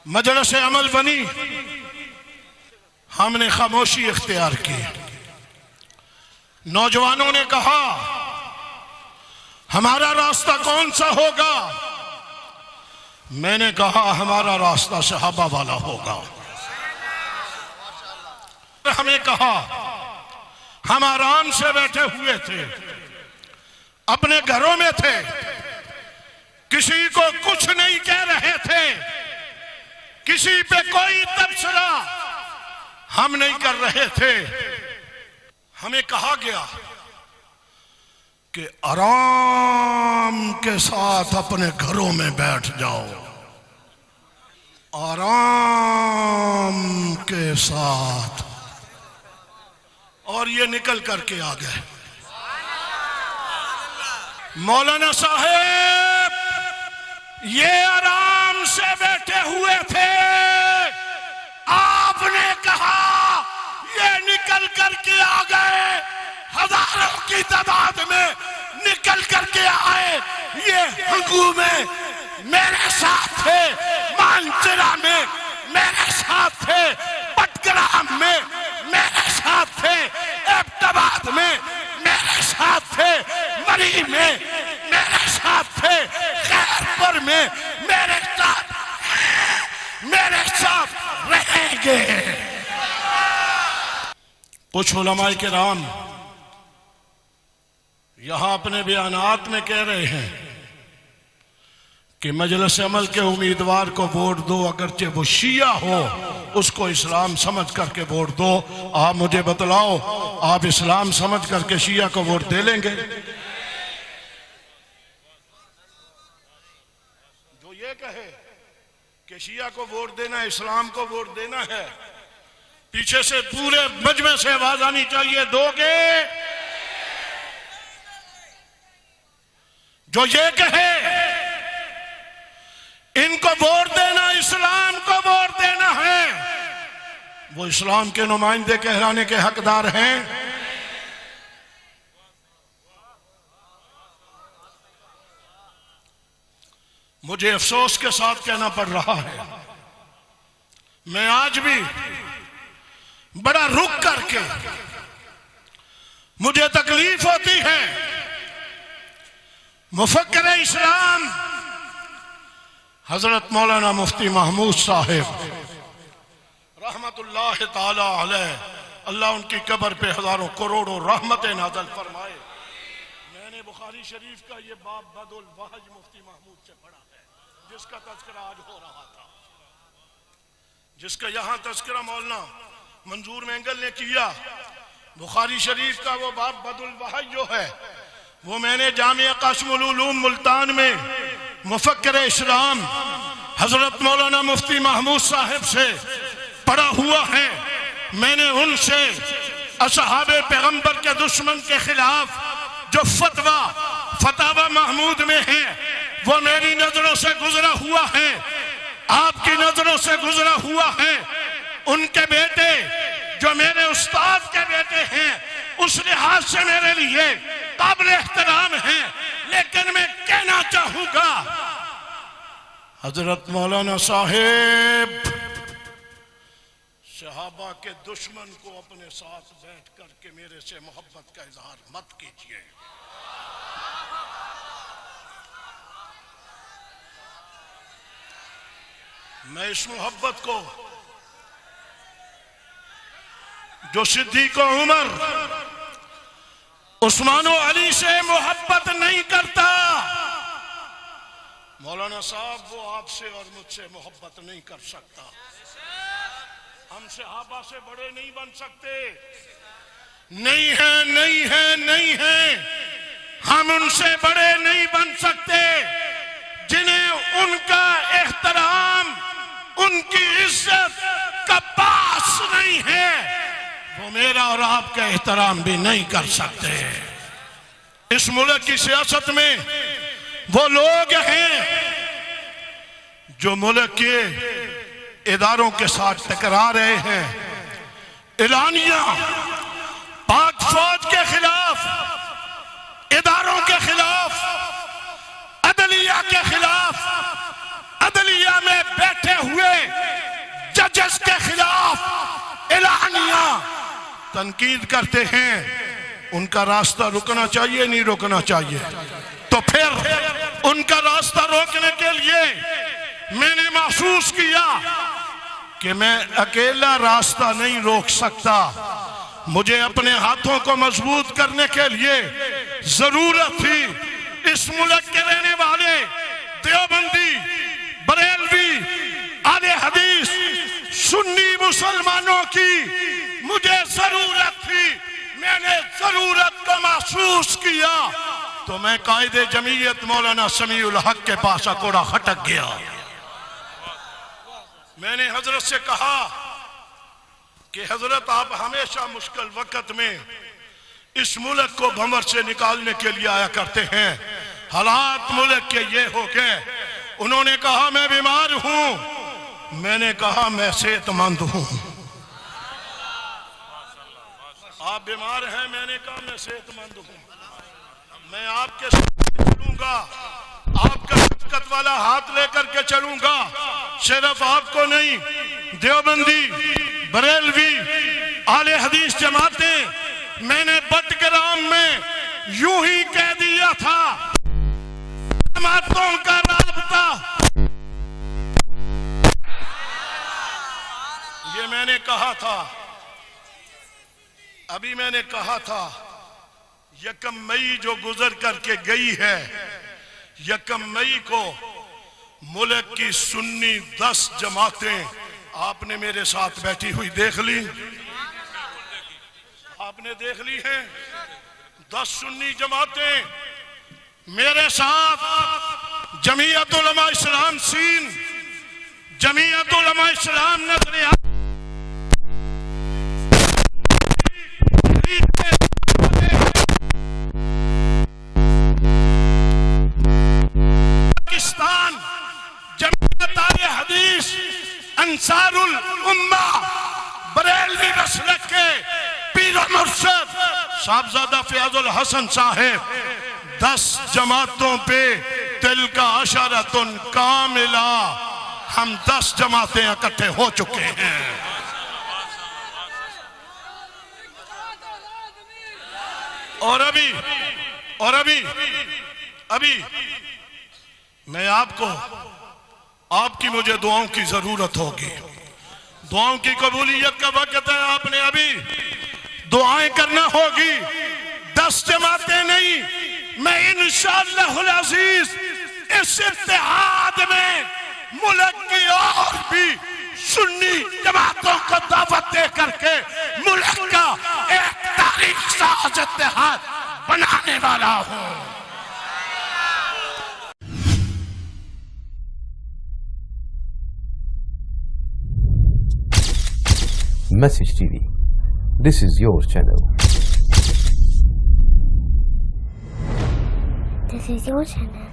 مجلس عمل بنی، ہم نے خاموشی اختیار کی۔ نوجوانوں نے کہا ہمارا راستہ کون سا ہوگا؟ میں نے کہا ہمارا راستہ صحابہ والا ہوگا۔ ہمیں کہا ہم آرام سے بیٹھے ہوئے تھے، اپنے گھروں میں تھے، کسی کو کچھ نہیں کہہ رہے تھے، کسی پہ کوئی تبصرہ ہم نہیں کر رہے تھے۔ ہمیں کہا گیا کہ آرام کے ساتھ اپنے گھروں میں بیٹھ جاؤ، آرام کے ساتھ، اور یہ نکل کر کے آ گئے۔ مولانا صاحب یہ آرام سے بیٹھے ہوئے تھے، آپ نے کہا یہ نکل کر کے آ گئے، ہزاروں کی تعداد میں نکل کر کے آئے۔ یہ ہنگو میں میرے ساتھ تھے، مانچرا میں میرے ساتھ تھے، پٹگرام میں میرے ساتھ تھے، ایبٹآباد میں میرے ساتھ تھے، مری میں میرے ساتھ تھے، خیرپور میں میرے ساتھ رہیں گے۔ کچھ علماء کرام یہاں اپنے بیانات میں کہہ رہے ہیں کہ مجلس عمل کے امیدوار کو ووٹ دو، اگرچہ وہ شیعہ ہو، اس کو اسلام سمجھ کر کے ووٹ دو۔ آپ مجھے بتلاؤ، آپ اسلام سمجھ کر کے شیعہ کو ووٹ دے لیں گے؟ جو یہ کہے کہ شیعہ کو ووٹ دینا اسلام کو ووٹ دینا ہے، پیچھے سے پورے مجمع سے آواز آنی چاہیے، دو گے؟ جو یہ کہے ان کو ووٹ دینا اسلام کو ووٹ دینا ہے، وہ اسلام کے نمائندے کہلانے کے حقدار ہیں؟ مجھے افسوس کے ساتھ کہنا پڑ رہا ہے، میں آج بھی بڑا رک کر کے مجھے تکلیف ہوتی ہے۔ مفکر اسلام حضرت مولانا مفتی محمود صاحب رحمت اللہ تعالی علیہ، اللہ ان کی قبر پہ ہزاروں کروڑوں رحمتیں نازل فرمائے۔ میں نے بخاری شریف کا یہ باب بد الوحج مفتی محمود سے پڑھا ہے، جس کا تذکرہ آج ہو رہا تھا، جس کا یہاں تذکرہ مولانا منظور مینگل نے کیا۔ بخاری شریف کا وہ باب بد الوحج جو ہے، وہ میں نے جامعہ قاسم العلوم ملتان میں مفکر اسلام حضرت مولانا مفتی محمود صاحب سے پڑھا ہوا ہے۔ میں نے ان سے اصحاب پیغمبر کے دشمن کے خلاف جو فتاوی محمود میں ہے، وہ میری نظروں سے گزرا ہوا ہے، آپ کی نظروں سے گزرا ہوا ہے۔ ان کے بیٹے جو میرے استاد کے بیٹے ہیں، اس لحاظ سے میرے لیے قابل احترام ہیں، لیکن میں کہنا چاہوں گا حضرت مولانا صاحب صحابہ کے دشمن کو اپنے ساتھ بیٹھ کر کے میرے سے محبت کا اظہار مت کیجیے۔ میں اس محبت کو جو صدیق و عمر عثمان و علی سے محبت نہیں کرتا، مولانا صاحب وہ آپ سے اور مجھ سے محبت نہیں کر سکتا۔ ہم صحابہ سے بڑے نہیں بن سکتے، نہیں ہیں، نہیں ہیں، نہیں ہیں۔ ہم ان سے بڑے نہیں بن سکتے جنہیں ان کا احترام، ان کی عزت کا پاس نہیں ہے، وہ میرا اور آپ کا احترام بھی نہیں کر سکتے۔ اس ملک کی سیاست میں وہ لوگ ہیں جو ملک کے اداروں کے ساتھ ٹکرا رہے ہیں، اعلانیہ پاک فوج کے خلاف، اداروں کے خلاف، عدلیہ کے خلاف، عدلیہ میں بیٹھے ہوئے تنقید کرتے ہیں ان کا راستہ رکنا چاہیے نہیں رکنا چاہیے؟ تو پھر ان کا راستہ روکنے کے لیے میں نے محسوس کیا کہ میں اکیلا راستہ نہیں روک سکتا، مجھے اپنے ہاتھوں کو مضبوط کرنے کے لیے ضرورت تھی اس ملک کے رہنے والے دیوبندی، بریلوی، اہل حدیث، سنی مسلمانوں کی مجھے ضرورت تھی۔ میں نے ضرورت کو محسوس کیا تو میں قائد جمعیت مولانا سمیع الحق کے پاس اکوڑا کھٹک گیا۔ میں نے حضرت سے کہا کہ حضرت آپ ہمیشہ مشکل وقت میں اس ملک کو بھنور سے نکالنے کے لیے آیا کرتے ہیں، حالات ملک کے یہ ہو گئے۔ انہوں نے کہا میں بیمار ہوں، میں نے کہا میں صحت مند ہوں۔ آپ بیمار ہیں، میں نے کہا میں صحت مند ہوں، میں آپ کے ساتھ چلوں گا، آپ کا شفقت والا ہاتھ لے کر کے چلوں گا، صرف آپ کو نہیں، دیوبندی، بریلوی، اہل حدیث جماعتیں۔ میں نے بٹ گرام میں یوں ہی کہہ دیا تھا جماعتوں کا رابطہ، یہ میں نے کہا تھا، ابھی میں نے کہا تھا یکم مئی جو گزر کر کے گئی ہے، یکم مئی کو ملک کی سنی 10 جماعتیں آپ نے میرے ساتھ بیٹھی ہوئی دیکھ لی، آپ نے دیکھ لی ہیں 10 سنی جماعتیں میرے ساتھ، جمعیت علماء اسلام سین، جمعیت علماء اسلام نظریہ، پاکستان، جمعیت اہل حدیث، انصار الامہ، بریلوی مسلک کے پیر و مرشد صاحبزادہ فیاض الحسن صاحب، 10 جماعتوں پہ تلک عشرۃ کاملہ، ہم 10 جماعتیں اکٹھے ہو چکے ہیں۔ اور ابھی میں آپ کی مجھے دعاؤں کی ضرورت ہوگی، دعاؤں کی قبولیت کا وقت ہے، آپ نے ابھی دعائیں کرنا ہوگی، 10 جماعتیں نہیں، میں انشاءاللہ العزیز اس اتحاد میں ملک کی اور بھی سنی جماعتوں کو دعوت دے کر کے ملک کا ایک تاریخ ساز اتحاد بنانے والا ہوں۔ Message TV. This is your channel. This is your channel.